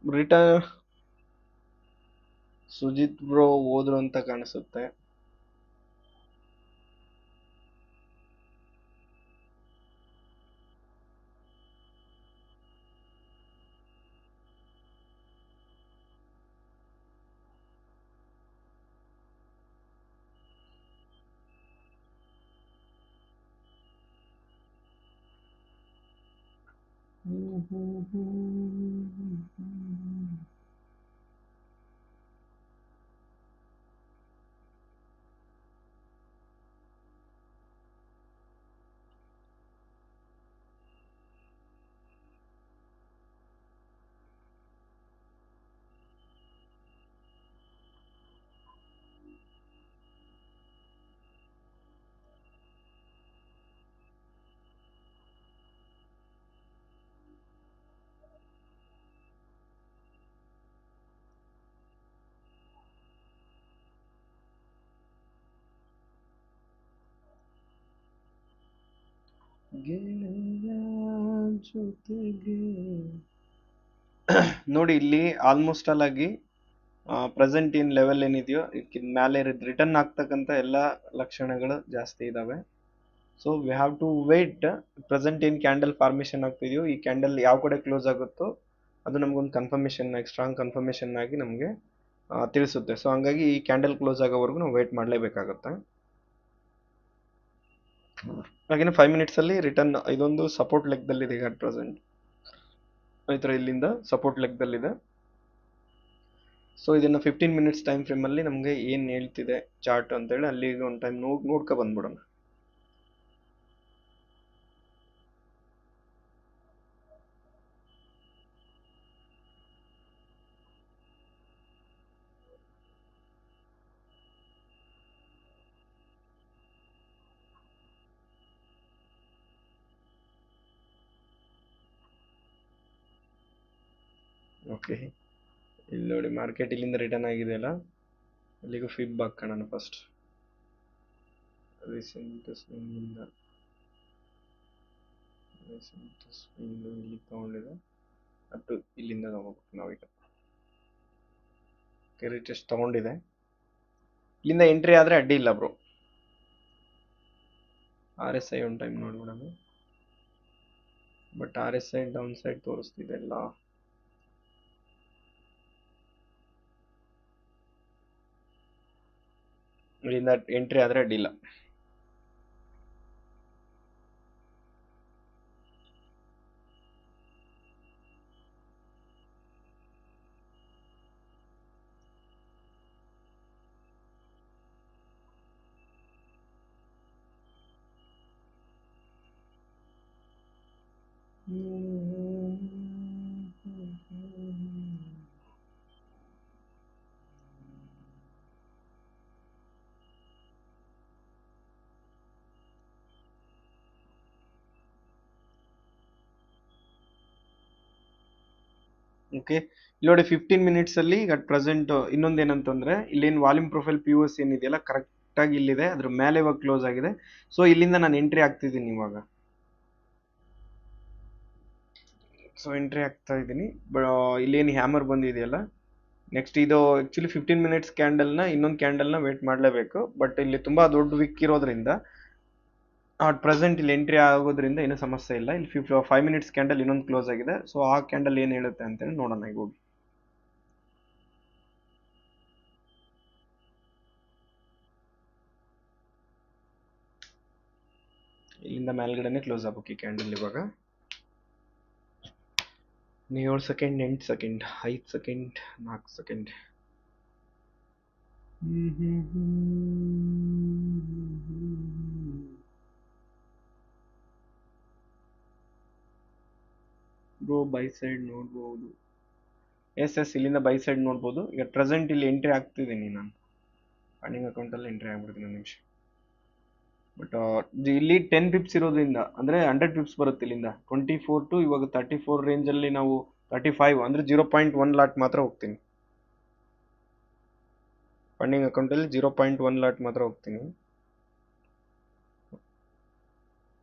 Return Sujit bro ಹೋದ್ರು ಅಂತ ಕಾಣಿಸುತ್ತೆ. ಗೆಳೆಯ ಜೊತೆಗೆ ನೋಡಿ ಇಲ್ಲಿ ಆಲ್ಮೋಸ್ಟ್ ಆಲ್ ಆಗಿ ಪ್ರೆಸೆಂಟ್ ಇನ್ ಲೆವೆಲ್ ಏನಿದೆಯೋ ಮೇಲೆ ರಿಟರ್ನ್ ಆಗ್ತಕ್ಕಂಥ ಎಲ್ಲ ಲಕ್ಷಣಗಳು ಜಾಸ್ತಿ ಇದಾವೆ. So we have to wait. Present ಏನು ಕ್ಯಾಂಡಲ್ ಫಾರ್ಮೇಷನ್ ಆಗ್ತಿದೆಯೋ ಈ ಕ್ಯಾಂಡಲ್ ಯಾವ ಕಡೆ ಕ್ಲೋಸ್ ಆಗುತ್ತೋ ಅದು ನಮಗೊಂದು ಕನ್ಫರ್ಮೇಷನ್ ಆಗಿ ಸ್ಟ್ರಾಂಗ್ ಕನ್ಫರ್ಮೇಷನ್ ಆಗಿ ನಮಗೆ ತಿಳಿಸುತ್ತೆ. ಸೊ ಹಂಗಾಗಿ ಈ ಕ್ಯಾಂಡಲ್ ಕ್ಲೋಸ್ ಆಗೋವರೆಗೂ ನಾವು ವೇಟ್ ಮಾಡಲೇಬೇಕಾಗುತ್ತೆ. ಹಾಗೇನೆ 5 ಮಿನಿಟ್ಸ್ ಅಲ್ಲಿ ರಿಟರ್ನ್ ಇದೊಂದು ಸಪೋರ್ಟ್ ಲೆಕ್ಕದಲ್ಲಿದೆ ಈಗ ಅಟ್ ಪ್ರೆಸೆಂಟ್. ಈ ಥರ ಇಲ್ಲಿಂದ ಸಪೋರ್ಟ್ ಲೆಕ್ಕದಲ್ಲಿದೆ. ಸೊ ಇದನ್ನು 15 ಮಿನಿಟ್ಸ್ ಟೈಮ್ ಫ್ರೇಮಲ್ಲಿ ನಮಗೆ ಏನು ಹೇಳ್ತಿದೆ ಚಾರ್ಟ್ ಅಂತೇಳಿ ಅಲ್ಲಿಗೆ ಒಂದು ಟೈಮ್ ನೋಡ್ಕೊ ಬಂದ್ಬಿಡೋಣ. ಓಕೆ, ಇಲ್ಲಿ ನೋಡಿ ಮಾರ್ಕೆಟ್ ಇಲ್ಲಿಂದ ರಿಟರ್ನ್ ಆಗಿದೆಯಲ್ಲ, ಅಲ್ಲಿಗೂ ಫಿಬ್ ಹಾಕೋಣ ಫಸ್ಟ್. ರೀಸೆಂಟ್ ಸ್ವಿಂಗಿಂದ ಇಲ್ಲಿ ತಗೊಂಡಿದೆ, ಅಟ್ಟು ಇಲ್ಲಿಂದ ತಗೋಬೇಕು ನಾವೀಗ. ರಿಟೆಸ್ಟ್ ತಗೊಂಡಿದೆ, ಇಲ್ಲಿಂದ ಎಂಟ್ರಿ ಆದರೆ ಅಡ್ಡಿ ಇಲ್ಲ ಬ್ರೋ. RSI ಒಂದು ಟೈಮ್ ನೋಡ್ಬಿಡೋಣ. ಬಟ್ RSI ಡೌನ್ ಸೈಡ್ ತೋರಿಸ್ತಿದೆ ಎಲ್ಲ. ಇಲ್ಲಿಂದ ಎಂಟ್ರಿ ಆದರೆ ಅಡ್ಡಿಲ್ಲ. ಓಕೆ, ಇಲ್ಲಿ ನೋಡಿ 15 ಮಿನಿಟ್ಸ್ ಅಲ್ಲಿ ಈಗ ಪ್ರೆಸೆಂಟ್ ಇನ್ನೊಂದು ಏನಂತಂದ್ರೆ ಇಲ್ಲೇನು ವಾಲ್ಯೂಮ್ ಪ್ರೊಫೈಲ್ POS ಏನಿದೆಯಲ್ಲ ಕರೆಕ್ಟ್ ಆಗಿ ಇಲ್ಲಿದೆ, ಅದ್ರ ಮೇಲೆ ಇವಾಗ ಕ್ಲೋಸ್ ಆಗಿದೆ. ಸೊ ಇಲ್ಲಿಂದ ನಾನು ಎಂಟ್ರಿ ಆಗ್ತಿದ್ದೀನಿ ಇವಾಗ. ಸೊ ಎಂಟ್ರಿ ಆಗ್ತಾ ಇದ್ದೀನಿ. ಇಲ್ಲೇನು ಹ್ಯಾಮರ್ ಬಂದಿದೆಯಲ್ಲ, ನೆಕ್ಸ್ಟ್ ಇದು ಆಕ್ಚುಲಿ 15 ಮಿನಿಟ್ಸ್ ಕ್ಯಾಂಡಲ್ನ ಇನ್ನೊಂದು ಕ್ಯಾಂಡಲ್ನ ವೇಟ್ ಮಾಡಲೇಬೇಕು. ಬಟ್ ಇಲ್ಲಿ ತುಂಬಾ ದೊಡ್ಡ ವಿಕ್ ಇರೋದ್ರಿಂದ ಅಟ್ ಪ್ರೆಸೆಂಟ್ ಇಲ್ಲಿ ಎಂಟ್ರಿ ಆಗೋದ್ರಿಂದ ಏನೂ ಸಮಸ್ಯೆ ಇಲ್ಲ. ಇಲ್ಲಿ 5 ಮಿನಿಟ್ಸ್ ಕ್ಯಾಂಡಲ್ ಇನ್ನೊಂದು ಕ್ಲೋಸ್ ಆಗಿದೆ. ಸೊ ಆ ಕ್ಯಾಂಡಲ್ ಏನು ಹೇಳುತ್ತೆ ಅಂತೇಳಿ ನೋಡೋಣ ಈಗ ಹೋಗಿ. ಇಲ್ಲಿಂದ ಮೇಲ್ಗಡೆನೆ ಕ್ಲೋಸ್ ಆಗ್ಬೇಕು ಈ ಕ್ಯಾಂಡಲ್ ಇವಾಗ. 7 second, 8 second, 5 second, 4 second. Bro by side ನೋಡ್ಬೋದು. ಎಸ್ ಇಲ್ಲಿಂದ ಬೈ ಸೈಡ್ ನೋಡ್ಬೋದು. ಈಗ ಪ್ರೆಸೆಂಟ್ ಇಲ್ಲಿ ಎಂಟ್ರಿ ಆಗ್ತಿದ್ದೀನಿ ನಾನು, ಫಂಡಿಂಗ್ ಅಕೌಂಟಲ್ಲಿ ಎಂಟ್ರಿ ಆಗ್ಬಿಡ್ತೀನಿ ಒಂದು ನಿಮಿಷ. ಬಟ್ ಇಲ್ಲಿ 10 ಪಿಪ್ಸ್ ಇರೋದ್ರಿಂದ ಅಂದರೆ 100 ಪಿಪ್ಸ್ ಬರುತ್ತೆ ಇಲ್ಲಿಂದ. 24 ಟು ಇವಾಗ 34 ರೇಂಜಲ್ಲಿ ನಾವು 35 ಅಂದರೆ 0.1 ಲಾಟ್ ಮಾತ್ರ ಹೋಗ್ತೀನಿ. ಫಂಡಿಂಗ್ ಅಕೌಂಟಲ್ಲಿ 0.1 ಲಾಟ್ ಮಾತ್ರ ಹೋಗ್ತೀನಿ.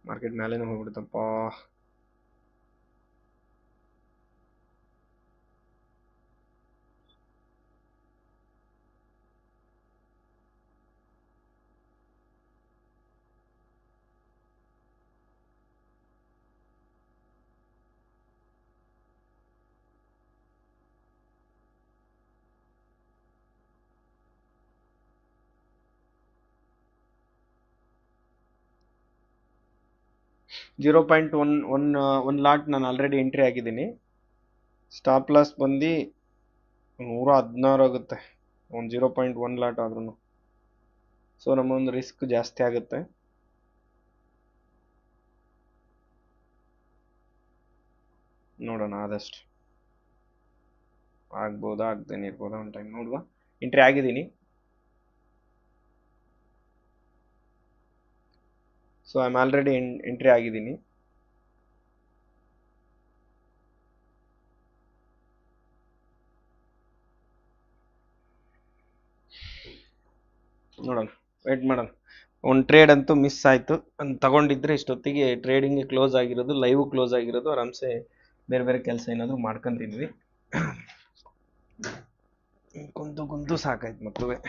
ಮಾರ್ಕೆಟ್ ಮೇಲೆನೂ ಹೋಗ್ಬಿಡುತ್ತಪ್ಪ. $0.1 ಲಾಟ್ ನಾನು ಆಲ್ರೆಡಿ ಎಂಟ್ರಿ ಆಗಿದ್ದೀನಿ. ಸ್ಟಾಪ್ ಲಾಸ್ ಬಂದು 116 ಆಗುತ್ತೆ ಒಂದು 0.1 ಲಾಟ್ ಆದ್ರೂ. ಸೊ ನಮ್ಮೊಂದು ರಿಸ್ಕ್ ಜಾಸ್ತಿ ಆಗುತ್ತೆ. ನೋಡೋಣ ಆದಷ್ಟು ಆಗ್ಬೋದಾ ಆಗ್ದೇನೆ ಇರ್ಬೋದಾ ಒಂದು ಟೈಮ್ ನೋಡುವ. ಎಂಟ್ರಿ ಆಗಿದ್ದೀನಿ. So I am already entry ಆಗಿದ್ದೀನಿ. ನೋಡೋಣ, ವೇಟ್ ಮಾಡೋಣ. ಒಂದು ಟ್ರೇಡ್ ಅಂತೂ ಮಿಸ್ ಆಯಿತು. ತಗೊಂಡಿದ್ರೆ ಇಷ್ಟೊತ್ತಿಗೆ ಟ್ರೇಡಿಂಗ್ ಕ್ಲೋಸ್ ಆಗಿರೋದು, ಲೈವ್ ಕ್ಲೋಸ್ ಆಗಿರೋದು, ಆರಾಮ್ಸೆ ಬೇರೆ ಬೇರೆ ಕೆಲಸ ಏನಾದರೂ ಮಾಡ್ಕೊಂತಿದ್ವಿ. ಕುಂತು ಕುಂತು ಸಾಕಾಯ್ತು ಮಕ್ಕಳುವೆ.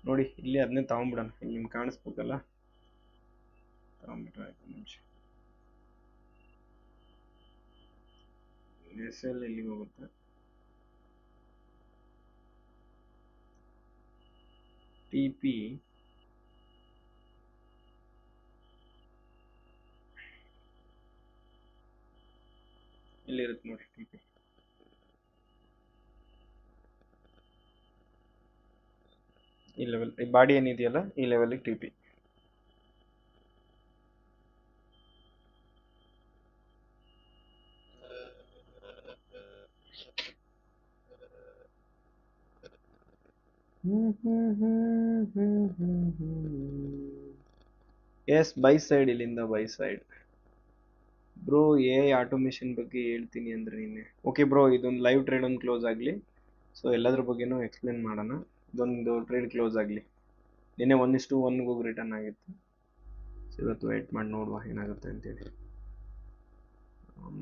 ನೋಡಿ ಇಲ್ಲಿ ಅದನ್ನೇ ತಗೊಂಡ್ಬಿಡೋಣ. ಇಲ್ಲಿ ನಿಮ್ಗೆ ಕಾಣಿಸ್ಬೇಕಲ್ಲ, ತಗೊಂಡ್ಬಿಟ್ರೆ ಆಯ್ತು. ನಿಮಿಷ ಎಸ್ ಎಲ್ ಎಲ್ಲಿಗೆ ಹೋಗುತ್ತೆ? ಟಿ ಪಿ ಇಲ್ಲಿರುತ್ತೆ ನೋಡಿ. ಟಿ ಪಿ ಈ ಲೆವೆಲ್, ಈ ಬಾಡಿ ಏನಿದೆಯಲ್ಲ ಈ ಲೆವೆಲ್ಗೆ T P. Yes, buy side, ಇಲ್ಲಿಂದ ಬೈ ಸೈಡ್. ಬ್ರೋ ಎ ಆಟೋಮೇಷನ್ ಬಗ್ಗೆ ಹೇಳ್ತೀನಿ ಅಂದ್ರೆ ನೀನೆ. ಓಕೆ ಬ್ರೋ, ಇದೊಂದು ಲೈವ್ ಟ್ರೇಡ್ ಒಂದು ಕ್ಲೋಸ್ ಆಗಲಿ. ಸೊ ಎಲ್ಲದ್ರ ಬಗ್ಗೆನೂ ಎಕ್ಸ್ಪ್ಲೇನ್ ಮಾಡೋಣ. ಇದೊಂದು ಟ್ರೇಡ್ ಕ್ಲೋಸ್ ಆಗಲಿ. ನಿನ್ನೆ 1:1 ಹೋಗಿ ರಿಟರ್ನ್ ಆಗಿತ್ತು. ಸೊ ಇವತ್ತು ವೇಟ್ ಮಾಡಿ ನೋಡುವ ಏನಾಗುತ್ತೆ ಅಂತೇಳಿ.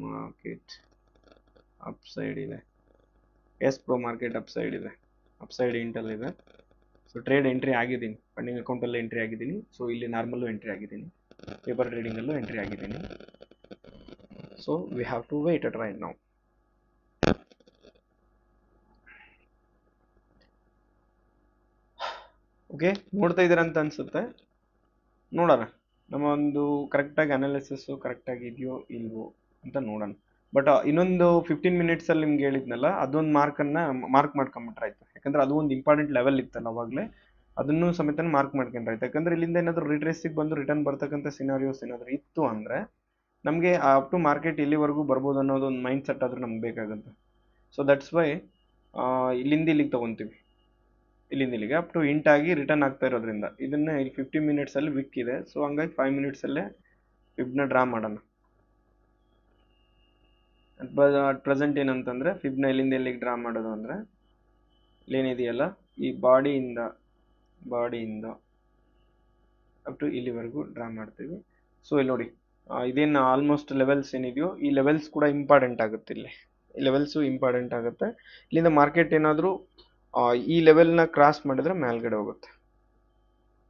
ಮಾರ್ಕೆಟ್ ಅಪ್ ಸೈಡ್ ಇದೆ. Yes bro, market upside ಇದೆ, ಅಪ್ ಸೈಡ್ ಇಂಟಲ್ ಇದೆ. ಸೊ ಟ್ರೇಡ್ ಎಂಟ್ರಿ ಆಗಿದ್ದೀನಿ, ಫಂಡಿಂಗ್ ಅಕೌಂಟಲ್ಲೂ ಎಂಟ್ರಿ ಆಗಿದ್ದೀನಿ. ಸೊ ಇಲ್ಲಿ ನಾರ್ಮಲ್ಲು ಎಂಟ್ರಿ ಆಗಿದ್ದೀನಿ, ಪೇಪರ್ ಟ್ರೇಡಿಂಗಲ್ಲೂ ಎಂಟ್ರಿ ಆಗಿದ್ದೀನಿ. So we have to wait at right now. Okay, ನೋಡ್ತಾ ಇದ್ದೀರಾ ಅಂತ ಅನ್ಸುತ್ತೆ. ನೋಡೋಣ, ನಮ್ಮ ಒಂದು ಕರೆಕ್ಟಾಗಿ ಅನಾಲಿಸಿಸ್ಸು ಕರೆಕ್ಟಾಗಿ ಇದೆಯೋ ಇಲ್ವೋ ಅಂತ ನೋಡೋಣ. ಬಟ್ ಇನ್ನೊಂದು 15 ಮಿನಿಟ್ಸಲ್ಲಿ ನಿಮ್ಗೆ ಹೇಳಿದ್ನಲ್ಲ, ಅದೊಂದು ಮಾರ್ಕ್ ಮಾಡ್ಕೊಂಬಿಟ್ರೆ ಆಯ್ತು. ಯಾಕಂದ್ರೆ ಅದು ಒಂದು ಇಂಪಾರ್ಟೆಂಟ್ ಲೆವೆಲ್ ಇತ್ತಲ್ಲ ಅವಾಗಲೇ, ಅದನ್ನು ಸಮೇತ ಮಾರ್ಕ್ ಮಾಡ್ಕೊಂಡ್ರೆ ಆಯ್ತು. ಯಾಕಂದ್ರೆ ಇಲ್ಲಿಂದ ಏನಾದರೂ ರಿಟ್ರೇಸಿಗೆ ಬಂದು ರಿಟರ್ನ್ ಬರ್ತಕ್ಕಂಥ ಸಿನಾರಿಯೋಸ್ ಏನಾದರೂ ಇತ್ತು ಅಂದರೆ ನಮಗೆ ಅಪ್ ಟು ಮಾರ್ಕೆಟ್ ಇಲ್ಲಿವರೆಗೂ ಬರ್ಬೋದು ಅನ್ನೋದು ಒಂದು ಮೈಂಡ್ ಸೆಟ್ ಆದರೂ ನಮ್ಗೆ ಬೇಕಾಗುತ್ತೆ. ಸೊ ದಟ್ಸ್ ವೈ ಇಲ್ಲಿಂದ ಇಲ್ಲಿಗೆ ತೊಗೊತೀವಿ, ಇಲ್ಲಿಂದ ಇಲ್ಲಿಗೆ ಅಪ್ ಟು ಇಂಟಾಗಿ ರಿಟರ್ನ್ ಆಗ್ತಾ ಇರೋದ್ರಿಂದ ಇದನ್ನು ಇಲ್ಲಿ 15 ಮಿನಿಟ್ಸಲ್ಲಿ ವಿಕ್ ಇದೆ. ಸೊ ಹಂಗಾಗಿ 5 ಮಿನಿಟ್ಸಲ್ಲೇ ಫಿಬ್ನ ಡ್ರಾ ಮಾಡೋಣ. ಅಟ್ ಪ್ರೆಸೆಂಟ್ ಏನಂತಂದರೆ ಫಿಬ್ನ ಎಲ್ಲಿಂದ ಎಲ್ಲಿಗೆ ಡ್ರಾ ಮಾಡೋದು ಅಂದರೆ ಇಲ್ಲೇನಿದೆಯಲ್ಲ ಈ ಬಾಡಿಯಿಂದ ಅಪ್ ಟು ಇಲ್ಲಿವರೆಗೂ ಡ್ರಾ ಮಾಡ್ತೀವಿ. ಸೊ ಇಲ್ಲಿ ನೋಡಿ, ಇದೇನು ಆಲ್ಮೋಸ್ಟ್ ಲೆವೆಲ್ಸ್ ಏನಿದೆಯೋ ಈ ಲೆವೆಲ್ಸ್ ಕೂಡ ಇಂಪಾರ್ಟೆಂಟ್ ಆಗುತ್ತೆ. ಇಲ್ಲಿ ಈ ಲೆವೆಲ್ಸು ಇಂಪಾರ್ಟೆಂಟ್ ಆಗುತ್ತೆ. ಇಲ್ಲಿಂದ ಮಾರ್ಕೆಟ್ ಏನಾದರೂ ಈ ಲೆವೆಲ್ನ ಕ್ರಾಸ್ ಮಾಡಿದ್ರೆ ಮೇಲ್ಗಡೆ ಹೋಗುತ್ತೆ.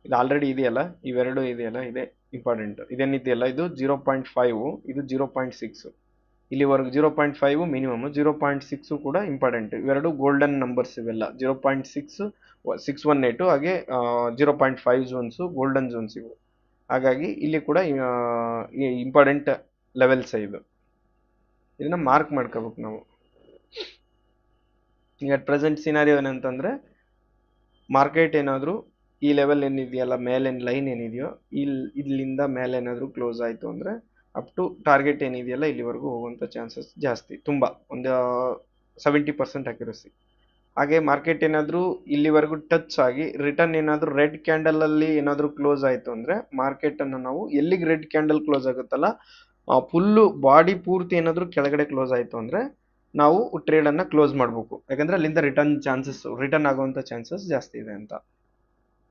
ಇದು ಆಲ್ರೆಡಿ ಇದೆಯಲ್ಲ, ಇವೆರಡು ಇದೆಯಲ್ಲ, ಇದೇ ಇಂಪಾರ್ಟೆಂಟ್. ಇದೇನಿದೆಯಲ್ಲ ಇದು 0.5, ಇದು 0.6. ಇಲ್ಲಿವರೆಗೂ 0.5 ಮಿನಿಮಮ್, 0.6 ಕೂಡ ಇಂಪಾರ್ಟೆಂಟ್. ಇವೆರಡು ಗೋಲ್ಡನ್ ನಂಬರ್ಸ್ ಇವೆಲ್ಲ. 0.6, 618 ಹಾಗೆ 0.5 ಝೋನ್ಸು ಗೋಲ್ಡನ್ ಝೋನ್ಸ್ ಇವು. ಹಾಗಾಗಿ ಇಲ್ಲಿ ಕೂಡ ಇಂಪಾರ್ಟೆಂಟ್ ಲೆವೆಲ್ಸ್ ಇದು. ಇದನ್ನ ಮಾರ್ಕ್ ಮಾಡ್ಕೋಬೇಕು ನಾವು. ಈಗ ಪ್ರೆಸೆಂಟ್ ಸಿನಾರಿಯೋ ಏನಂತಂದರೆ ಮಾರ್ಕೆಟ್ ಏನಾದರೂ ಈ ಲೆವೆಲ್ ಏನಿದೆಯಲ್ಲ, ಮೇಲಿನ ಲೈನ್ ಏನಿದೆಯೋ ಇಲ್ಲಿಂದ ಮೇಲೆ ಏನಾದರೂ ಕ್ಲೋಸ್ ಆಯಿತು ಅಂದರೆ ಅಪ್ ಟು ಟಾರ್ಗೆಟ್ ಏನಿದೆಯಲ್ಲ ಇಲ್ಲಿವರೆಗೂ ಹೋಗುವಂಥ ಚಾನ್ಸಸ್ ಜಾಸ್ತಿ, ತುಂಬ, ಒಂದು 70% ಅಕ್ಯುರಸಿ. ಹಾಗೆ ಮಾರ್ಕೆಟ್ ಏನಾದರೂ ಇಲ್ಲಿವರೆಗೂ ಟಚ್ ಆಗಿ ರಿಟರ್ನ್ ಏನಾದರೂ ರೆಡ್ ಕ್ಯಾಂಡಲಲ್ಲಿ ಏನಾದರೂ ಕ್ಲೋಸ್ ಆಯಿತು ಅಂದರೆ ಮಾರ್ಕೆಟನ್ನು ನಾವು ಎಲ್ಲಿಗೆ ರೆಡ್ ಕ್ಯಾಂಡಲ್ ಕ್ಲೋಸ್ ಆಗುತ್ತಲ್ಲ ಫುಲ್ಲು ಬಾಡಿ ಪೂರ್ತಿ ಏನಾದರೂ ಕೆಳಗಡೆ ಕ್ಲೋಸ್ ಆಯಿತು ಅಂದರೆ ನಾವು ಟ್ರೇಡನ್ನು ಕ್ಲೋಸ್ ಮಾಡಬೇಕು. ಯಾಕಂದರೆ ಅಲ್ಲಿಂದ ರಿಟರ್ನ್ ಆಗುವಂಥ ಚಾನ್ಸಸ್ ಜಾಸ್ತಿ ಇದೆ ಅಂತ.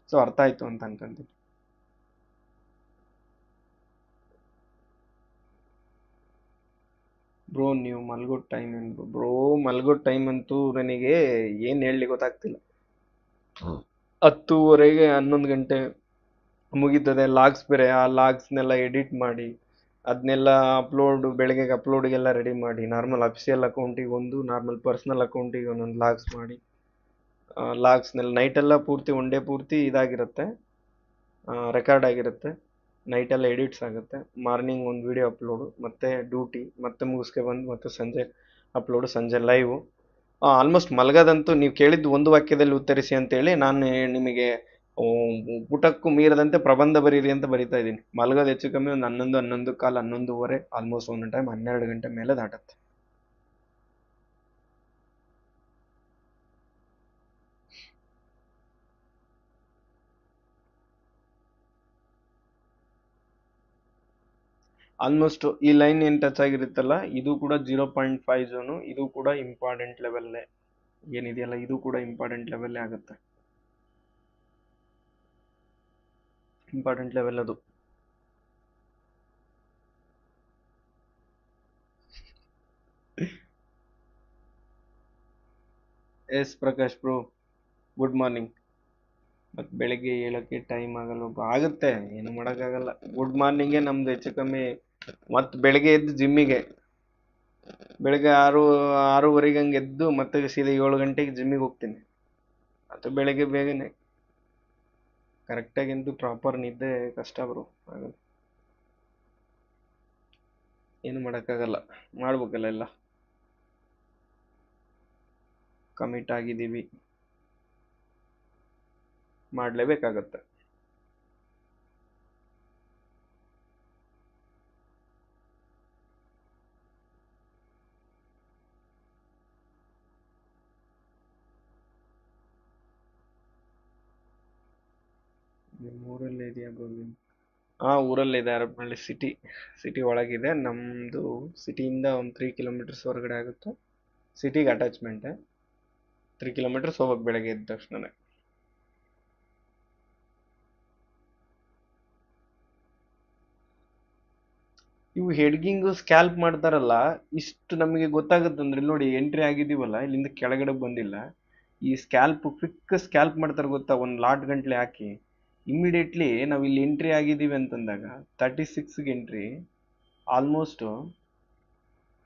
ಸೊ ಅರ್ಥ ಆಯಿತು ಅಂತ ಅನ್ಕೊಂತೀನಿ. ಬ್ರೋ ನೀವು ಮಲ್ಗೋ ಟೈಮ್ ಏನು ಬ್ರೋ? ಮಲ್ಗೋ ಟೈಮ್ ಅಂತೂ ನನಗೆ ಏನು ಹೇಳಲಿ ಗೊತ್ತಾಗ್ತಿಲ್ಲ. 10:30ಗೆ 11 ಗಂಟೆ ಮುಗೀತದೆ. ಲಾಗ್ಸ್ ಬೇರೆ, ಆ ಲಾಗ್ಸ್ನೆಲ್ಲ ಎಡಿಟ್ ಮಾಡಿ ಅದನ್ನೆಲ್ಲ ಬೆಳಗ್ಗೆಗೆ ಅಪ್ಲೋಡ್ಗೆಲ್ಲ ರೆಡಿ ಮಾಡಿ, ನಾರ್ಮಲ್ ಅಫಿಷಿಯಲ್ ಅಕೌಂಟಿಗೆ ಒಂದು, ನಾರ್ಮಲ್ ಪರ್ಸ್ನಲ್ ಅಕೌಂಟಿಗೆ ಒಂದೊಂದು ಲಾಗ್ಸ್ ಮಾಡಿ, ಲಾಗ್ಸ್ನೆಲ್ಲ ನೈಟೆಲ್ಲ ಪೂರ್ತಿ ಒನ್ ಡೇ ಪೂರ್ತಿ ಇದಾಗಿರುತ್ತೆ, ರೆಕಾರ್ಡ್ ಆಗಿರುತ್ತೆ. ನೈಟೆಲ್ಲ ಎಡಿಟ್ಸ್ ಆಗುತ್ತೆ. ಮಾರ್ನಿಂಗ್ ಒಂದು ವಿಡಿಯೋ ಅಪ್ಲೋಡು, ಮತ್ತೆ ಡ್ಯೂಟಿ, ಮತ್ತೆ ಮುಗಿಸ್ಕೆ ಬಂದು ಮತ್ತೆ ಸಂಜೆ ಅಪ್ಲೋಡು, ಸಂಜೆ ಲೈವು. ಆಲ್ಮೋಸ್ಟ್ ಮಲಗೋದಂತೂ ನೀವು ಕೇಳಿದ್ದು ಒಂದು ವಾಕ್ಯದಲ್ಲಿ ಉತ್ತರಿಸಿ ಅಂತೇಳಿ ನಾನು ನಿಮಗೆ ಊಟಕ್ಕೂ ಮೀರದಂತೆ ಪ್ರಬಂಧ ಬರೀರಿ ಅಂತ ಬರಿತಾ ಇದ್ದೀನಿ. ಮಲಗೋದು ಹೆಚ್ಚು ಕಮ್ಮಿ ಒಂದು 11 ಕಾಲ 11:30, ಆಲ್ಮೋಸ್ಟ್ ಒಂದೊಂದು ಟೈಮ್ 12 ಗಂಟೆ ಮೇಲೆ ದಾಟತ್ತೆ. ಆಲ್ಮೋಸ್ಟ್ ಈ ಲೈನ್ ಏನು ಟಚ್ ಆಗಿರುತ್ತಲ್ಲ, ಇದು ಕೂಡ 0.5 ಝೋನು, ಇದು ಕೂಡ ಇಂಪಾರ್ಟೆಂಟ್ ಲೆವೆಲ್ಲೇ ಏನಿದೆಯಲ್ಲ, ಇದು ಕೂಡ ಇಂಪಾರ್ಟೆಂಟ್ ಲೆವೆಲ್ಲೇ ಆಗುತ್ತೆ. ಇಂಪಾರ್ಟೆಂಟ್ ಲೆವೆಲ್ ಅದು. Yes Prakash bro, good morning. ಮತ್ತು ಬೆಳಗ್ಗೆ ಹೇಳೋಕ್ಕೆ ಟೈಮ್ ಆಗಲ್ಲ ಆಗುತ್ತೆ, ಏನು ಮಾಡೋಕ್ಕಾಗಲ್ಲ. ಗುಡ್ ಮಾರ್ನಿಂಗೇ ನಮ್ದು ಹೆಚ್ಚು ಕಮ್ಮಿ. ಮತ್ತು ಬೆಳಗ್ಗೆ ಎದ್ದು ಜಿಮ್ಮಿಗೆ, ಬೆಳಗ್ಗೆ 6:30 ಹಂಗೆ ಎದ್ದು ಮತ್ತೆ ಸೀದಾ 7 ಗಂಟೆಗೆ ಜಿಮ್ಮಿಗೆ ಹೋಗ್ತೀನಿ. ಮತ್ತು ಬೆಳಗ್ಗೆ ಬೇಗನೆ ಕರೆಕ್ಟಾಗಿ ಪ್ರಾಪರ್ ನಿದ್ದೆ ಕಷ್ಟ ಬ್ರೋ, ಆಗಲ್ಲ, ಏನು ಮಾಡೋಕ್ಕಾಗಲ್ಲ, ಮಾಡ್ಬೇಕಲ್ಲ ಎಲ್ಲ. ಕಮಿಟ್ ಆಗಿದ್ದೀವಿ, ಮಾಡಲೇಬೇಕಾಗತ್ತೆ. ಊರಲ್ಲೇ ಇದೆಯಾ ಗೋವಿಂದ್? ಊರಲ್ಲಿದೆ, ಹರಪನಹಳ್ಳಿ ಸಿಟಿ ಒಳಗಿದೆ. ನಮ್ಮದು ಸಿಟಿಯಿಂದ ಒಂದು 3 ಕಿಲೋಮೀಟರ್ಸ್ ಹೊರಗಡೆ ಆಗುತ್ತೆ. ಸಿಟಿಗೆ ಅಟ್ಯಾಚ್ಮೆಂಟೇ, 3 ಕಿಲೋಮೀಟರ್ಸ್ ಹೋಗ್ಬೇಕು ಬೆಳಗ್ಗೆ ಎದ್ದ ತಕ್ಷಣ. ಇವು ಹೆಡ್ಗಿಂಗು ಸ್ಕ್ಯಾಲ್ಪ್ ಮಾಡ್ತಾರಲ್ಲ, ಇಷ್ಟು ನಮಗೆ ಗೊತ್ತಾಗುತ್ತಂದ್ರೆ ನೋಡಿ, ಎಂಟ್ರಿ ಆಗಿದ್ದೀವಲ್ಲ, ಇಲ್ಲಿಂದ ಕೆಳಗಡೆ ಬಂದಿಲ್ಲ, ಈ ಕ್ವಿಕ್ ಸ್ಕ್ಯಾಲ್ಪ್ ಮಾಡ್ತಾರೆ ಗೊತ್ತಾ, ಒಂದು ಲಾಟ್ ಗಂಟ್ಲೆ ಹಾಕಿ. ಇಮ್ಮಿಡಿಯೇಟ್ಲಿ ನಾವು ಇಲ್ಲಿ ಎಂಟ್ರಿ ಆಗಿದ್ದೀವಿ ಅಂತಂದಾಗ 36ಗೆ ಎಂಟ್ರಿ, ಆಲ್ಮೋಸ್ಟ್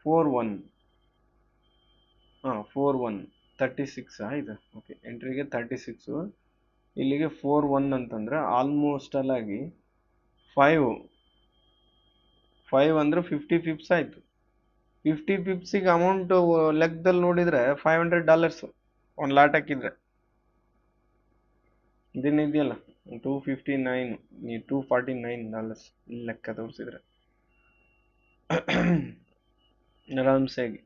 4-1, 4-1, 36 ಇದು. ಓಕೆ, ಎಂಟ್ರಿಗೆ 36, ಇಲ್ಲಿಗೆ 4-1 ಅಂತಂದ್ರೆ ಆಲ್ಮೋಸ್ಟ್ ಅಲ್ಲಾಗಿ 5 ಅಂದರೆ 50 ಪಿಪ್ಸ್ ಆಯಿತು. 50 ಪಿಪ್ಸಿಗೆ ಅಮೌಂಟು ಲೆಕ್ಕದಲ್ಲಿ ನೋಡಿದರೆ $500 ಒಂದು ಲಾಟ್ ಹಾಕಿದರೆ. ಇದೇನಿದೆಯಲ್ಲ 259, $249 ಇಲ್ಲಿ ಲೆಕ್ಕ ತೋರಿಸಿದ್ರೆ ಆರಾಮ್ಸಾಗಿ.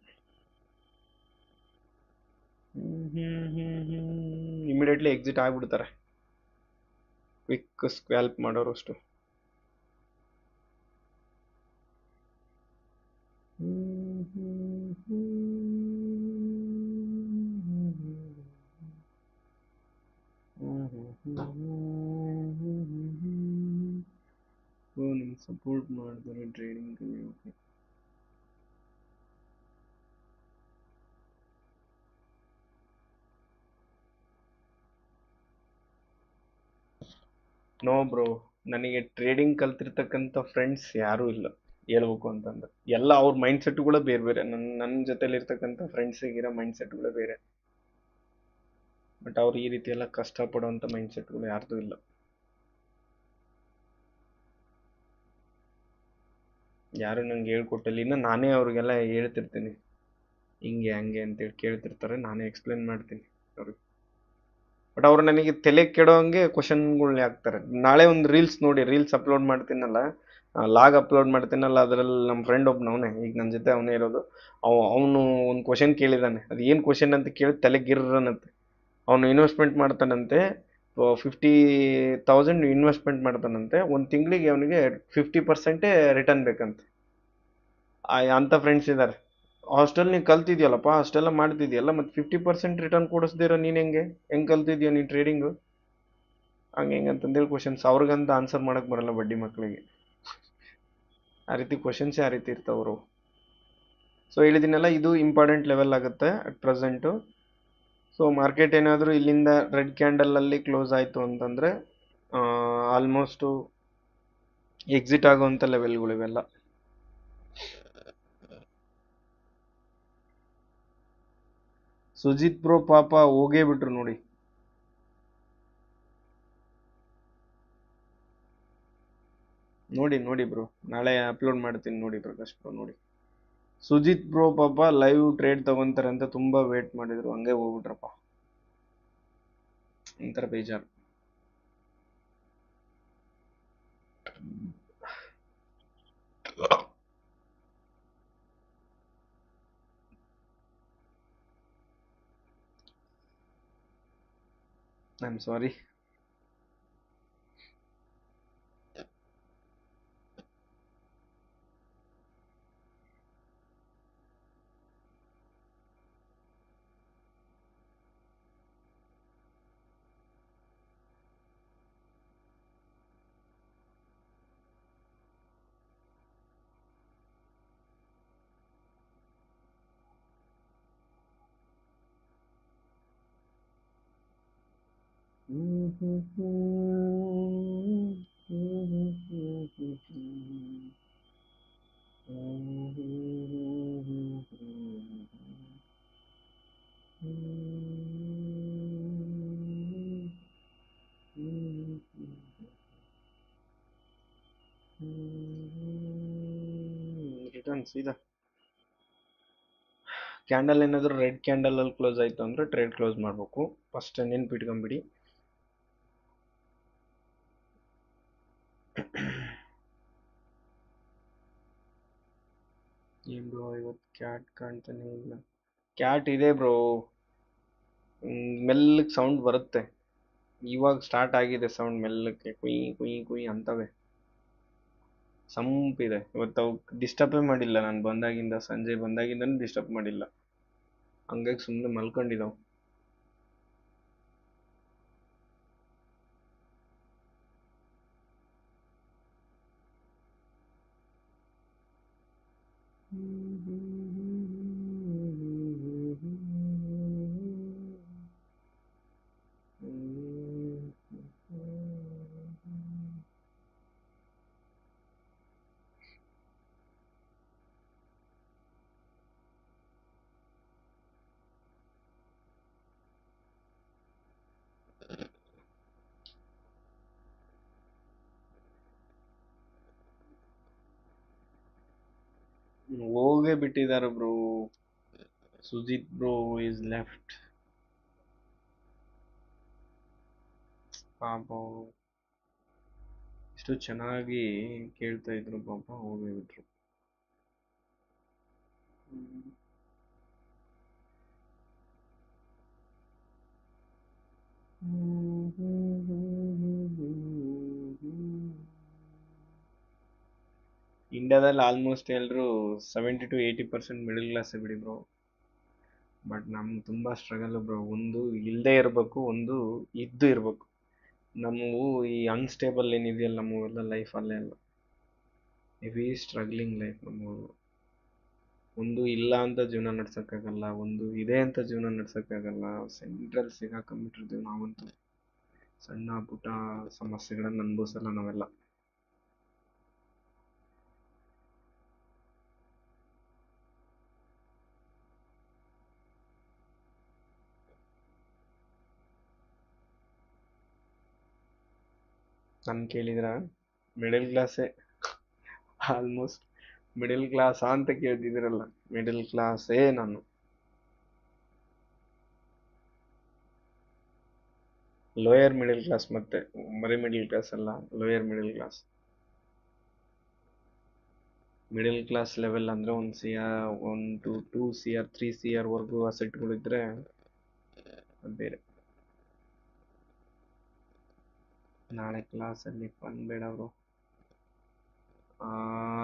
ಇಮಿಡಿಯೇಟ್ಲಿ ಎಕ್ಸಿಟ್ ಆಗಿಬಿಡ್ತಾರೆ ಕ್ವಿಕ್ ಸ್ಕ್ಯಾಲ್ಪ್ ಮಾಡೋರು ಅಷ್ಟು. ನಿಮ್ಗೆ ಸಪೋರ್ಟ್ ಮಾಡಿದ್ರೆ ಟ್ರೇಡಿಂಗ್. ಓಕೆ, ನೋ ಬ್ರೋ, ನನಗೆ ಟ್ರೇಡಿಂಗ್ ಕಲ್ತಿರ್ತಕ್ಕಂಥ ಫ್ರೆಂಡ್ಸ್ ಯಾರೂ ಇಲ್ಲ ಹೇಳ್ಬೇಕು ಅಂತಂದ್ರೆ. ಎಲ್ಲ ಅವ್ರ ಮೈಂಡ್ ಸೆಟ್ಗಳು ಬೇರೆ ಬೇರೆ. ನನ್ನ ಜೊತೆಲಿ ಇರ್ತಕ್ಕಂಥ ಫ್ರೆಂಡ್ಸಿಗಿರೋ ಮೈಂಡ್ ಸೆಟ್ಗಳು ಬೇರೆ, ಬಟ್ ಅವ್ರು ಈ ರೀತಿ ಎಲ್ಲ ಕಷ್ಟಪಡೋವಂಥ ಮೈಂಡ್ ಸೆಟ್ಗಳು ಯಾರ್ದು ಇಲ್ಲ. ಯಾರು ನಂಗೆ ಹೇಳ್ಕೊಟ್ಟಿಲ್ಲ. ಇನ್ನು ನಾನೇ ಅವ್ರಿಗೆಲ್ಲ ಹೇಳ್ತಿರ್ತೀನಿ, ಹಿಂಗೆ ಹಂಗೆ ಅಂತೇಳಿ ಕೇಳ್ತಿರ್ತಾರೆ, ನಾನೇ ಎಕ್ಸ್ಪ್ಲೇನ್ ಮಾಡ್ತೀನಿ ಅವ್ರಿಗೆ. ಬಟ್ ಅವ್ರು ನನಗೆ ತಲೆ ಕೆಡೋಂಗೆ ಕ್ವಶನ್ಗಳ್ನ ಹಾಕ್ತಾರೆ. ನಾಳೆ ಒಂದು ರೀಲ್ಸ್ ಅಪ್ಲೋಡ್ ಮಾಡ್ತೀನಲ್ಲ, ಲಾಗ್ ಅಪ್ಲೋಡ್ ಮಾಡ್ತೀನಲ್ಲ, ಅದರಲ್ಲಿ ನಮ್ಮ ಫ್ರೆಂಡ್ ಒಬ್ಬನವನೇ, ಈಗ ನನ್ನ ಜೊತೆ ಅವನೇ ಇರೋದು. ಅವನು ಒಂದು ಕ್ವಶನ್ ಕೇಳಿದ್ದಾನೆ, ಅದು ಏನು ಕ್ವಶನ್ ಅಂತ ಕೇಳಿ ತಲೆ ಗಿರ್ರನ್ನತ್ತೆ. ಅವನು ಇನ್ವೆಸ್ಟ್ಮೆಂಟ್ ಮಾಡ್ತಾನಂತೆ, 50,000 ಇನ್ವೆಸ್ಟ್ಮೆಂಟ್ ಮಾಡ್ತಾನಂತೆ, ಒಂದು ತಿಂಗಳಿಗೆ ಅವನಿಗೆ 50% ರಿಟರ್ನ್ ಬೇಕಂತೆ. ಅಂಥ ಫ್ರೆಂಡ್ಸ್ ಇದ್ದಾರೆ. ಹಾಸ್ಟೆಲ್ ನೀ ಕಲ್ತಿದ್ಯಲ್ಲಪ್ಪ, ಅಷ್ಟೆಲ್ಲ ಮಾಡ್ತಿದ್ಯಲ್ಲ, ಮತ್ತೆ 50% ರಿಟರ್ನ್ ಕೊಡಿಸ್ದಿರ ನೀನ್ ಹೆಂಗ್ ಕಲ್ತಿದ್ಯಾ ನೀನ್ ಟ್ರೇಡಿಂಗ್? ಹಂಗೆ ಹೆಂಗೆ ಅಂತಂದೇಳಿ ಕ್ವಶನ್ಸ್ ಅವ್ರಿಗಂತ ಆನ್ಸರ್ ಮಾಡಕ್ ಬರಲ್ಲ ಬಡ್ಡಿ ಮಕ್ಕಳಿಗೆ. ಆ ರೀತಿ ಕ್ವಶನ್ಸೇ ಆ ರೀತಿ ಇರ್ತಾವ್ರು. ಸೊ ಹೇಳಿದಿನಲ್ಲ, ಇದು ಇಂಪಾರ್ಟೆಂಟ್ ಲೆವೆಲ್ ಆಗುತ್ತೆ ಅಟ್ ಪ್ರೆಸೆಂಟು. ಸೊ ಮಾರ್ಕೆಟ್ ಏನಾದರೂ ಇಲ್ಲಿಂದ ರೆಡ್ ಕ್ಯಾಂಡಲ್ ಅಲ್ಲಿ ಕ್ಲೋಸ್ ಆಯಿತು ಅಂತಂದರೆ ಆಲ್ಮೋಸ್ಟು ಎಕ್ಸಿಟ್ ಆಗುವಂಥ ಲೆವೆಲ್ಗಳು ಇವೆಲ್ಲ. ಸುಜಿತ್ ಬ್ರೋ ಪಾಪ ಹೋಗೇ ಬಿಟ್ರು ನೋಡಿ. ನೋಡಿ ನೋಡಿ ಬ್ರೋ, ನಾಳೆ ಅಪ್ಲೋಡ್ ಮಾಡ್ತೀನಿ ನೋಡಿ ಪ್ರಕಾಶ್ ಬ್ರೋ, ನೋಡಿ. ಸುಜಿತ್ ಬ್ರೋ ಪಾಪ ಲೈವ್ ಟ್ರೇಡ್ ತಗೊಂತಾರೆ ಅಂತ ತುಂಬಾ ವೇಟ್ ಮಾಡಿದ್ರು, ಹಂಗೆ ಹೋಗ್ಬಿಟ್ರಪ್ಪ. ಒಂಥರ ಬೇಜಾರು. I am sorry. ರಿಟರ್ನ್ ಸೀದಾ ಕ್ಯಾಂಡಲ್ ಏನಾದರೂ ರೆಡ್ ಕ್ಯಾಂಡಲ್ ಅಲ್ಲಿ ಕ್ಲೋಸ್ ಆಯ್ತು ಅಂದ್ರೆ ಟ್ರೇಡ್ ಕ್ಲೋಸ್ ಮಾಡಬೇಕು, ಫಸ್ಟ್ ನೆನ್ಪಿಟ್ಕೊಂಬಿಡಿ. ಏನ್ ಬ್ರೋ ಇವತ್ತು ಕ್ಯಾಟ್ ಕಾಣ್ತಾನೆ ಇಲ್ಲ? ಕ್ಯಾಟ್ ಇದೆ ಬ್ರೋ, ಮೆಲ್ಲಕ್ಕೆ ಸೌಂಡ್ ಬರುತ್ತೆ. ಇವಾಗ ಸ್ಟಾರ್ಟ್ ಆಗಿದೆ ಸೌಂಡ್ ಮೆಲ್ಲಕ್ಕೆ, ಕುಯ್ ಕುಯ್ ಕುಯ್ ಅಂತವೆ. ಸಂಪಿದೆ ಇವತ್ತು, ಅವು ಡಿಸ್ಟರ್ಬೇ ಮಾಡಿಲ್ಲ. ನಾನು ಬಂದಾಗಿಂದ, ಸಂಜೆ ಬಂದಾಗಿಂದನೂ ಡಿಸ್ಟರ್ಬ್ ಮಾಡಿಲ್ಲ, ಹಂಗಾಗಿ ಸುಮ್ಮನೆ ಮಲ್ಕೊಂಡಿದ್ದಾವೆ. ಹೋಗೇ ಬಿಟ್ಟಿದ್ದಾರೆ bro. Sujith bro is left. ಪಾಪ ಅವ್ರು ಇಷ್ಟು ಚೆನ್ನಾಗಿ ಕೇಳ್ತಾ ಇದ್ರು, ಪಾಪ ಹೋಗೇ ಬಿಟ್ರು. ಇಂಡಿಯಾದಲ್ಲಿ ಆಲ್ಮೋಸ್ಟ್ ಎಲ್ಲರೂ 70 to 80% ಮಿಡಲ್ ಕ್ಲಾಸ್ ಬಿಡಿ ಬ್ರೋ. ಬಟ್ ನಮ್ಗೆ ತುಂಬ ಸ್ಟ್ರಗಲ್ ಬ್ರೋ. ಒಂದು ಇಲ್ಲದೆ ಇರಬೇಕು, ಒಂದು ಇದ್ದು ಇರಬೇಕು. ನಮಗೂ ಈ ಅನ್ಸ್ಟೇಬಲ್ ಏನಿದೆಯಲ್ಲ ನಮಗೆಲ್ಲ ಲೈಫ್ ಅಲ್ಲೇ ಅಲ್ಲ, ಹೆವಿ ಸ್ಟ್ರಗ್ಲಿಂಗ್ ಲೈಫ್ ನಮ್ಮ. ಒಂದು ಇಲ್ಲ ಅಂತ ಜೀವನ ನಡ್ಸೋಕ್ಕಾಗಲ್ಲ, ಒಂದು ಇದೆ ಅಂತ ಜೀವನ ನಡ್ಸೋಕ್ಕಾಗಲ್ಲ. ಸೆಂಟ್ರಲ್ ಸಿಗಾಕೊಂಡ್ಬಿಟ್ಟಿರ್ತೀವಿ ನಾವಂತೂ. ಸಣ್ಣ ಪುಟ್ಟ ಸಮಸ್ಯೆಗಳನ್ನು ಅನುಭವಿಸಲ್ಲ ನಾವೆಲ್ಲ. ನಾನು ಕೇಳಿದ್ರ ಮಿಡಲ್ ಕ್ಲಾಸೇ, ಆಲ್ಮೋಸ್ಟ್ ಮಿಡಲ್ ಕ್ಲಾಸ್ ಅಂತ ಕೇಳ್ತಿದ್ದೀರಲ್ಲ, ಮಿಡಲ್ ಕ್ಲಾಸೇ ನಾನು. ಲೋಯರ್ ಮಿಡಲ್ ಕ್ಲಾಸ್, ಮತ್ತೆ ಮರಿ ಮಿಡಲ್ ಕ್ಲಾಸ್ ಅಲ್ಲ, lower middle class. Middle class level ಅಂದರೆ ಒಂದು ಒಂದು 2 CR 3 CR ವರ್ಗೂ ಅಸೆಟ್ಗಳಿದ್ರೆ ಅದು ಬೇರೆ. ನಾಳೆ ಕ್ಲಾಸಲ್ಲಿ ಫನ್ ಬೇಡ ಬ್ರೋ. ಆ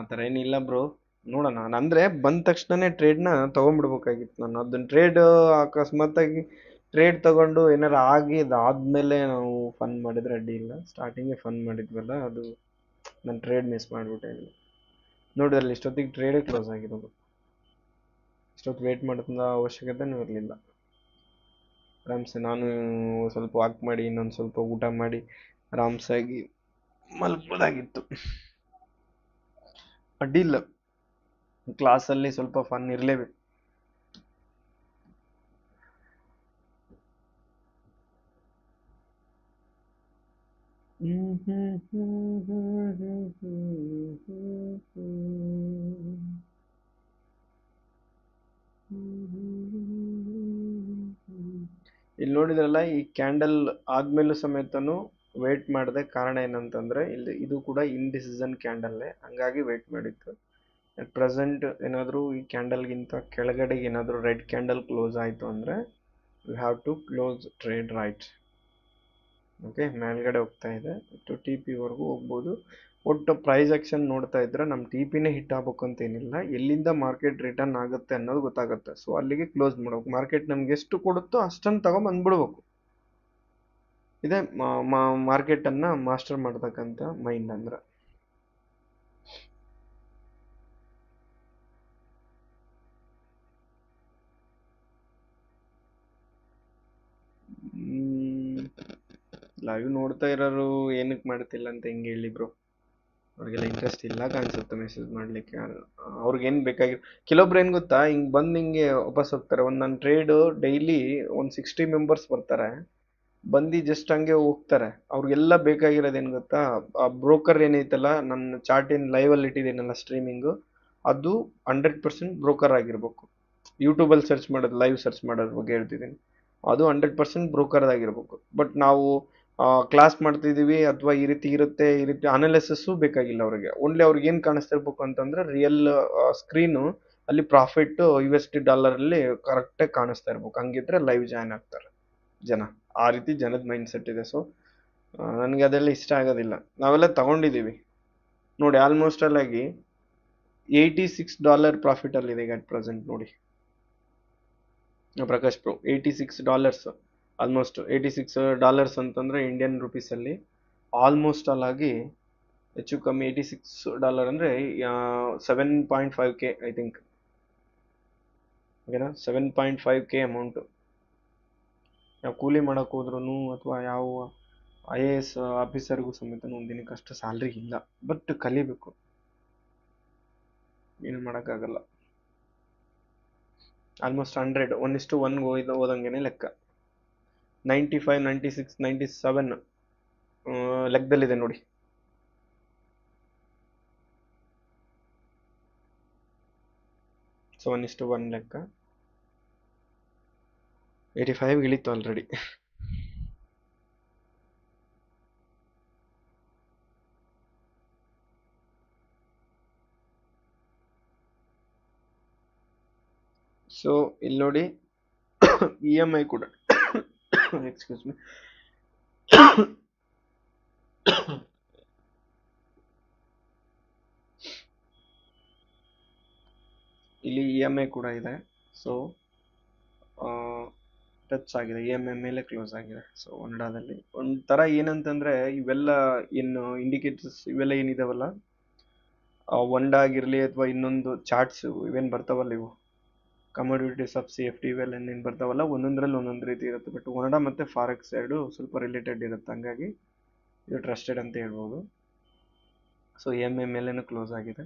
ಥರ ಏನಿಲ್ಲ ಬ್ರೋ. ನೋಡೋಣ. ಅಂದ್ರೆ ಬಂದ ತಕ್ಷಣನೇ ಟ್ರೇಡ್ನ ತಗೊಂಡ್ಬಿಡ್ಬೇಕಾಗಿತ್ತು ನಾನು. ಅದನ್ನ ಟ್ರೇಡ್ ಅಕಸ್ಮಾತಾಗಿ ಟ್ರೇಡ್ ತಗೊಂಡು ಏನಾರ ಆಗಿ ಅದಾದ್ಮೇಲೆ ನಾವು ಫನ್ ಮಾಡಿದ್ರೆ ಅಡ್ಡಿ ಇಲ್ಲ. ಸ್ಟಾರ್ಟಿಂಗೇ ಫನ್ ಮಾಡಿದ್ವಲ್ಲ, ಅದು ನಾನು ಟ್ರೇಡ್ ಮಿಸ್ ಮಾಡಿಬಿಟ್ಟೆ ಇಲ್ಲಿ. ನೋಡಿ ಅಲ್ಲಿ ಇಷ್ಟೊತ್ತಿಗೆ ಟ್ರೇಡೇ ಕ್ಲೋಸ್ ಆಗಿರೋದು. ಇಷ್ಟೊತ್ತು ವೇಟ್ ಮಾಡೋದ ಅವಶ್ಯಕತೆನೂ ಇರಲಿಲ್ಲ. ಆರಾಮ್ಸೆ ನಾನು ಸ್ವಲ್ಪ ವಾಕ್ ಮಾಡಿ ಇನ್ನೊಂದು ಸ್ವಲ್ಪ ಊಟ ಮಾಡಿ ಆರಾಮ್ಸಾಗಿ ಮಲ್ಬೋದಾಗಿತ್ತು. ಅಡ್ಡಿಲ್ಲ, ಕ್ಲಾಸಲ್ಲಿ ಸ್ವಲ್ಪ ಫನ್ ಇರಲೇಬೇಕು. ಇಲ್ಲಿ ನೋಡಿದ್ರಲ್ಲ, ಈ ಕ್ಯಾಂಡಲ್ ಆದ್ಮೇಲೂ ಸಮೇತನು ವೇಟ್ ಮಾಡದೆ. ಕಾರಣ ಏನಂತಂದ್ರೆ ಇಲ್ಲಿ ಇದು ಕೂಡ ಇಂಡಿಸಿಷನ್ ಕ್ಯಾಂಡಲ್ಲೇ, ಹಂಗಾಗಿ ವೇಟ್ ಮಾಡಿತ್ತು. ಅಟ್ ಪ್ರೆಸೆಂಟ್ ಏನಾದರೂ ಈ ಕ್ಯಾಂಡಲ್ಗಿಂತ ಕೆಳಗಡೆ ಏನಾದರೂ ರೆಡ್ ಕ್ಯಾಂಡಲ್ ಕ್ಲೋಸ್ ಆಯಿತು ಅಂದರೆ you have to close trade right. Okay, ಮೇಲ್ಗಡೆ ಹೋಗ್ತಾ ಇದೆ, ಟಿ ಪಿವರೆಗೂ ಹೋಗ್ಬೋದು. ಒಟ್ಟು ಪ್ರೈಸ್ ಆಕ್ಷನ್ ನೋಡ್ತಾ ಇದ್ರೆ ನಮ್ಮ ಟಿ ಪಿನೇ ಹಿಟ್ ಆಗ್ಬೇಕು ಅಂತ ಏನಿಲ್ಲ, ಎಲ್ಲಿಂದ ಮಾರ್ಕೆಟ್ ರಿಟರ್ನ್ ಆಗುತ್ತೆ ಅನ್ನೋದು ಗೊತ್ತಾಗುತ್ತೆ. ಸೊ ಅಲ್ಲಿಗೆ ಕ್ಲೋಸ್ ಮಾಡ್ಬೇಕು. ಮಾರ್ಕೆಟ್ ನಮ್ಗೆ ಎಷ್ಟು ಕೊಡುತ್ತೋ ಅಷ್ಟನ್ನು ತಗೊಂಬಂದ್ಬಿಡ್ಬೇಕು. ಇದೇ ಮಾರ್ಕೆಟನ್ನು ಮಾಸ್ಟರ್ ಮಾಡ್ತಕ್ಕಂಥ ಮೈಂಡ್ ಅಂದ್ರೆ. ಲೈವ್ ನೋಡ್ತಾ ಇರೋರು ಏನಕ್ಕೆ ಮಾಡ್ತಿಲ್ಲ ಅಂತ ಹೆಂಗೆ ಹೇಳಿ ಬ್ರೋ? ಅವ್ರಿಗೆಲ್ಲ ಇಂಟ್ರೆಸ್ಟ್ ಇಲ್ಲ ಕಾಣಿಸುತ್ತೆ ಮೆಸೇಜ್ ಮಾಡ್ಲಿಕ್ಕೆ. ಅವ್ರಿಗೇನು ಬೇಕಾಗಿ, ಕೆಲವೊಬ್ರು ಏನು ಗೊತ್ತಾ, ಹಿಂಗೆ ಬಂದು ಹಿಂಗೆ ವಾಪಸ್ ಹೋಗ್ತಾರೆ. ಒಂದು ನನ್ನ ಟ್ರೇಡು ಡೈಲಿ ಒಂದು 60 ಮೆಂಬರ್ಸ್ ಬರ್ತಾರೆ, ಬಂದು ಜಸ್ಟ್ ಹಂಗೆ ಹೋಗ್ತಾರೆ. ಅವ್ರಿಗೆಲ್ಲ ಬೇಕಾಗಿರೋದು ಏನು ಗೊತ್ತಾ, ಆ ಬ್ರೋಕರ್ ಏನೈತಲ್ಲ, ನನ್ನ ಚಾರ್ಟ್ ಏನು ಲೈವಲ್ಲಿ ಇಟ್ಟಿದ್ದೀನಲ್ಲ ಸ್ಟ್ರೀಮಿಂಗು, ಅದು 100% ಬ್ರೋಕರ್ ಆಗಿರ್ಬೇಕು. ಯೂಟ್ಯೂಬಲ್ಲಿ ಸರ್ಚ್ ಮಾಡೋದು, ಲೈವ್ ಸರ್ಚ್ ಮಾಡೋದ್ರ ಬಗ್ಗೆ ಹೇಳ್ತಿದ್ದೀನಿ. ಅದು 100% ಬ್ರೋಕರ್ದಾಗಿರ್ಬೇಕು. ಬಟ್ ನಾವು ಕ್ಲಾಸ್ ಮಾಡ್ತಿದ್ದೀವಿ ಅಥವಾ ಈ ರೀತಿ ಇರುತ್ತೆ, ಈ ರೀತಿ ಅನಾಲಿಸಿಸ್ಸು ಬೇಕಾಗಿಲ್ಲ ಅವ್ರಿಗೆ. ಓನ್ಲಿ ಅವ್ರಿಗೆ ಏನು ಕಾಣಿಸ್ತಿರ್ಬೇಕು ಅಂತಂದ್ರೆ ರಿಯಲ್ ಸ್ಕ್ರೀನು ಅಲ್ಲಿ ಪ್ರಾಫಿಟ್ USD ಕರೆಕ್ಟಾಗಿ ಕಾಣಿಸ್ತಾ ಇರ್ಬೇಕು. ಹಂಗಿದ್ರೆ ಲೈವ್ ಜಾಯ್ನ್ ಆಗ್ತಾರೆ ಜನ. ಆ ರೀತಿ ಜನದ ಮೈಂಡ್ ಸೆಟ್ ಇದೆ. ಸೊ ನನಗೆ ಅದೆಲ್ಲ ಇಷ್ಟ ಆಗೋದಿಲ್ಲ. ನಾವೆಲ್ಲ ತಗೊಂಡಿದ್ದೀವಿ ನೋಡಿ, ಆಲ್ಮೋಸ್ಟ್ ಆಗಿ $86 ಪ್ರಾಫಿಟಲ್ಲಿದೆ ಈಗ ಅಟ್ ಪ್ರೆಸೆಂಟ್ ನೋಡಿ. ಪ್ರಕಾಶ್ ಪ್ರೋ $86, ಆಲ್ಮೋಸ್ಟ್ $86 ಅಂತಂದರೆ ಇಂಡಿಯನ್ ರುಪೀಸಲ್ಲಿ ಆಲ್ಮೋಸ್ಟ್ ಆಗಿ ಹೆಚ್ಚು ಕಮ್ಮಿ $86 ಅಂದರೆ 7.5K ಐ ಥಿಂಕ್. ಓಕೆನಾ, 7.5K ಅಮೌಂಟು. ನಾವು ಕೂಲಿ ಮಾಡೋಕೆ ಹೋದ್ರೂ ಅಥವಾ ಯಾವ IAS ಆಫೀಸರ್ಗೂ ಸಮೇತ ಒಂದು ದಿನಕ್ಕೆ ಅಷ್ಟು ಸ್ಯಾಲ್ರಿ ಇಲ್ಲ. ಬಟ್ ಕಲಿಬೇಕು, ಏನು ಮಾಡೋಕ್ಕಾಗಲ್ಲ. ಆಲ್ಮೋಸ್ಟ್ 100 1:1 ಓದಂಗೆ ಲೆಕ್ಕ. 95 96 97 ಲೆಕ್ಕದಲ್ಲಿದೆ ನೋಡಿ. ಸೊ 1:1 ಲೆಕ್ಕ 85 ಇಳಿತು ಆಲ್ರೆಡಿ. ಸೊ ಇಲ್ಲಿ ನೋಡಿ EMI ಕೂಡ ಎಕ್ಸ್ಕ್ಯೂಸ್ ಮಿ, ಇಲ್ಲಿ EMI ಕೂಡ ಇದೆ. ಸೊ ಟಚ್ ಆಗಿದೆ, EMI ಮೇಲೆ ಕ್ಲೋಸ್ ಆಗಿದೆ. ಸೊ ಒನ್ಡಾದಲ್ಲಿ ಒಂಥರ ಏನಂತಂದರೆ ಇವೆಲ್ಲ ಏನು ಇಂಡಿಕೇಟರ್ಸ್ ಇವೆಲ್ಲ ಏನಿದಾವಲ್ಲ, ಒನ್ಡಾ ಆಗಿರಲಿ ಅಥವಾ ಇನ್ನೊಂದು ಚಾರ್ಟ್ಸು ಇವೇನು ಬರ್ತಾವಲ್ಲ, ಇವು ಕಮೋಡಿಟೀಸ್ ಆಫ್ CFD ಇವೆಲ್ಲ ಏನೇನು ಬರ್ತಾವಲ್ಲ, ಒಂದೊಂದರಲ್ಲಿ ಒಂದೊಂದು ರೀತಿ ಇರುತ್ತೆ. ಬಟ್ ಒನಡಾ ಮತ್ತು ಫಾರೆಕ್ಸ್ ಎರಡು ಸ್ವಲ್ಪ ರಿಲೇಟೆಡ್ ಇರುತ್ತೆ, ಹಂಗಾಗಿ ಇದು ಟ್ರಸ್ಟೆಡ್ ಅಂತ ಹೇಳ್ಬೋದು. ಸೊ EMI ಮೇಲೇನೂ ಕ್ಲೋಸ್ ಆಗಿದೆ.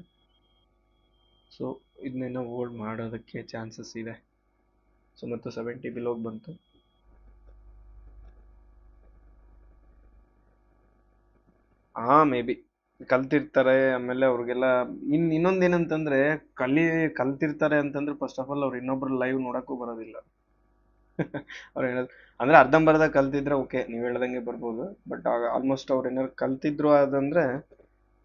ಸೊ ಇದನ್ನೇನೋ ಹೋಲ್ಡ್ ಮಾಡೋದಕ್ಕೆ ಚಾನ್ಸಸ್ ಇದೆ. ಸೊ ಮತ್ತು 70 ಬಿಲೋಗಿ ಬಂತು. ಮೇ ಬಿ ಕಲ್ತಿರ್ತಾರೆ. ಆಮೇಲೆ ಅವ್ರಿಗೆಲ್ಲ ಇನ್ನೊಂದು ಏನಂತಂದ್ರೆ ಕಲ್ತಿರ್ತಾರೆ ಅಂತಂದ್ರೆ ಫಸ್ಟ್ ಆಫ್ ಆಲ್ ಅವ್ರು ಇನ್ನೊಬ್ರು ಲೈವ್ ನೋಡಕ್ಕೂ ಬರೋದಿಲ್ಲ. ಅವ್ರು ಹೇಳೋದು ಅಂದ್ರೆ ಅರ್ಧಂಬರ್ಧ ಕಲ್ತಿದ್ರೆ ಓಕೆ, ನೀವು ಹೇಳ್ದಂಗೆ ಬರ್ಬೋದು. ಬಟ್ ಆಲ್ಮೋಸ್ಟ್ ಅವ್ರು ಏನಾದ್ರು ಕಲ್ತಿದ್ರು ಅದಂದ್ರೆ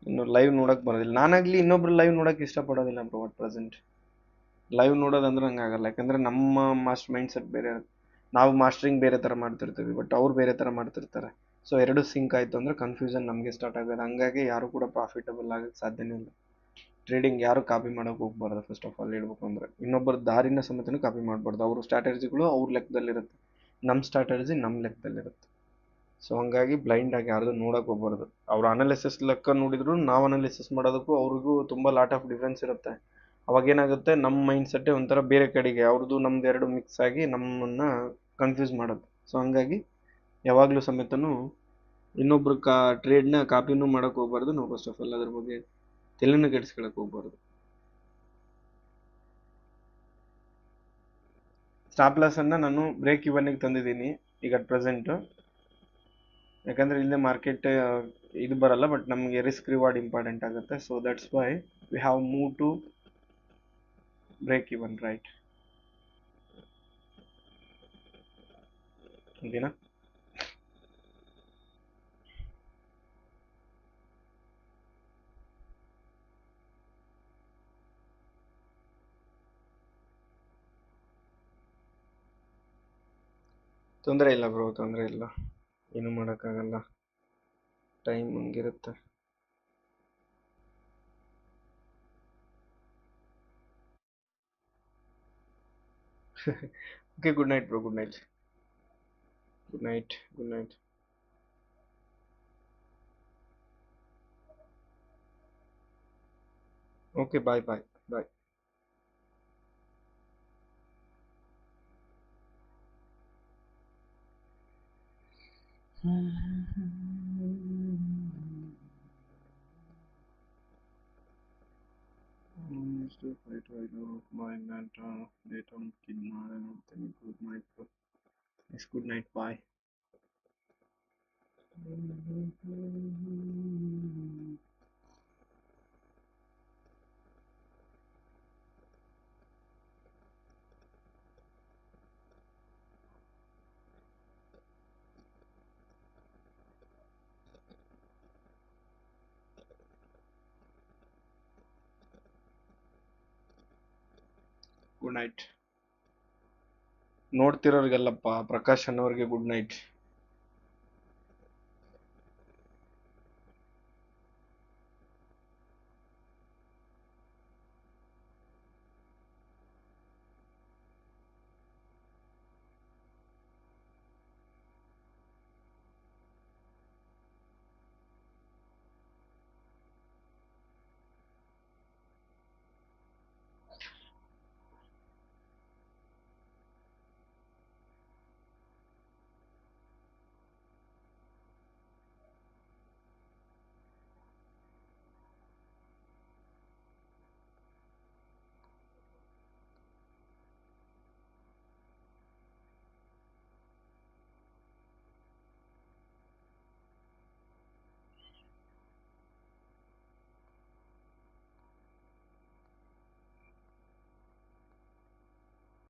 ಇನ್ನು ಲೈವ್ ನೋಡಕ್ ಬರೋದಿಲ್ಲ. ನಾನಾಗ್ಲಿ ಇನ್ನೊಬ್ರು ಲೈವ್ ನೋಡಕ್ ಇಷ್ಟಪಡೋದಿಲ್ಲ ಬ್ರೋ. ಅಟ್ ಪ್ರೆಸೆಂಟ್ ಲೈವ್ ನೋಡೋದಂದ್ರೆ ಹಂಗಾಗಲ್ಲ, ಯಾಕಂದ್ರೆ ನಮ್ಮ ಮೈಂಡ್ ಸೆಟ್ ಬೇರೆ. ನಾವು ಮಾಸ್ಟರಿಂಗ್ ಬೇರೆ ಥರ ಮಾಡ್ತಿರ್ತೀವಿ, ಬಟ್ ಅವ್ರು ಬೇರೆ ಥರ ಮಾಡ್ತಿರ್ತಾರೆ. ಸೊ ಎರಡು ಸಿಂಕ್ ಆಯಿತು ಅಂದರೆ ಕನ್ಫ್ಯೂಷನ್ ನಮಗೆ ಸ್ಟಾರ್ಟ್ ಆಗೋದು. ಹಂಗಾಗಿ ಯಾರು ಕೂಡ ಪ್ರಾಫಿಟಬಲ್ ಆಗಕ್ಕೆ ಸಾಧ್ಯನೇ ಇಲ್ಲ. ಟ್ರೇಡಿಂಗ್ ಯಾರು ಕಾಪಿ ಮಾಡೋಕೆ ಹೋಗ್ಬಾರ್ದು. ಫಸ್ಟ್ ಆಫ್ ಆಲ್ ಹೇಳ್ಬೇಕು ಅಂದರೆ ಇನ್ನೊಬ್ಬರ ದಾರಿನ ಸಮೇತನೂ ಕಾಪಿ ಮಾಡಬಾರ್ದು. ಅವ್ರ ಸ್ಟ್ರಾಟಜಿಗಳು ಅವ್ರ ಲೆಕ್ಕದಲ್ಲಿರುತ್ತೆ, ನಮ್ಮ ಸ್ಟ್ರಾಟಜಿ ನಮ್ಮ ಲೆಕ್ಕದಲ್ಲಿರುತ್ತೆ. ಸೊ ಹಂಗಾಗಿ ಬ್ಲೈಂಡ್ ಆಗಿ ಯಾರ್ದು ನೋಡಕ್ ಹೋಗ್ಬಾರ್ದು. ಅವ್ರ ಅನಾಲಿಸಿಸ್ ಲೆಕ್ಕ ನೋಡಿದ್ರು ನಾವು ಅನಾಲಿಸಿಸ್ ಮಾಡೋದಕ್ಕೂ ಅವ್ರಿಗೂ ತುಂಬ ಲಾಟ್ ಆಫ್ ಡಿಫ್ರೆನ್ಸ್ ಇರುತ್ತೆ. ಅವಾಗ ಏನಾಗುತ್ತೆ, ನಮ್ಮ ಮೈಂಡ್ ಸೆಟ್ಟೇ ಒಂಥರ ಬೇರೆ ಕಡೆಗೆ, ಅವ್ರದ್ದು ನಮ್ದು ಎರಡು ಮಿಕ್ಸ್ ಆಗಿ ನಮ್ಮನ್ನು ಕನ್ಫ್ಯೂಸ್ ಮಾಡೋದು. ಸೊ ಹಂಗಾಗಿ ಯಾವಾಗಲೂ ಸಮೇತನೂ ಇನ್ನೊಬ್ರು ಟ್ರೇಡ್ನ ಕಾಪಿನೂ ಮಾಡೋಕೆ ಹೋಗ್ಬಾರ್ದು. ನಾವು ಫಸ್ಟ್ ಆಫ್ ಆಲ್ ಅದ್ರ ಬಗ್ಗೆ ತಲೆನೂ ಕೆಡಿಸ್ಕೊಳಕ್ಕೆ ಹೋಗ್ಬಾರ್ದು. ಸ್ಟಾಪ್ ಲಾಸ್ ಅನ್ನ ನಾನು ಬ್ರೇಕ್ ಇವನ್ಗೆ ತಂದಿದ್ದೀನಿ ಈಗ ಅಟ್ ಪ್ರೆಸೆಂಟ್. ಯಾಕಂದ್ರೆ ಇಲ್ಲೇ ಮಾರ್ಕೆಟ್ ಇದು ಬರಲ್ಲ, ಬಟ್ ನಮಗೆ ರಿಸ್ಕ್ ರಿವಾರ್ಡ್ ಇಂಪಾರ್ಟೆಂಟ್ ಆಗುತ್ತೆ. So that's why we have move to break even, right? ಓಕೆನಾ? ತೊಂದರೆ ಇಲ್ಲ ಬ್ರೋ, ತೊಂದರೆ ಇಲ್ಲ, ಏನು ಮಾಡೋಕ್ಕಾಗಲ್ಲ, ಟೈಮ್ ಹಂಗಿರುತ್ತೆ. Okay, good night bro, good night, good night, good night. Okay, bye bye bye. Still fight right now. My mentor, they don't kid not anything. Good night, bro. It's good night. Bye. Good night. ನೋಡ್ತಿರೋರಿಗೆಲ್ಲಪ್ಪ, ಪ್ರಕಾಶ್ ಅನ್ನೋರಿಗೆ good night.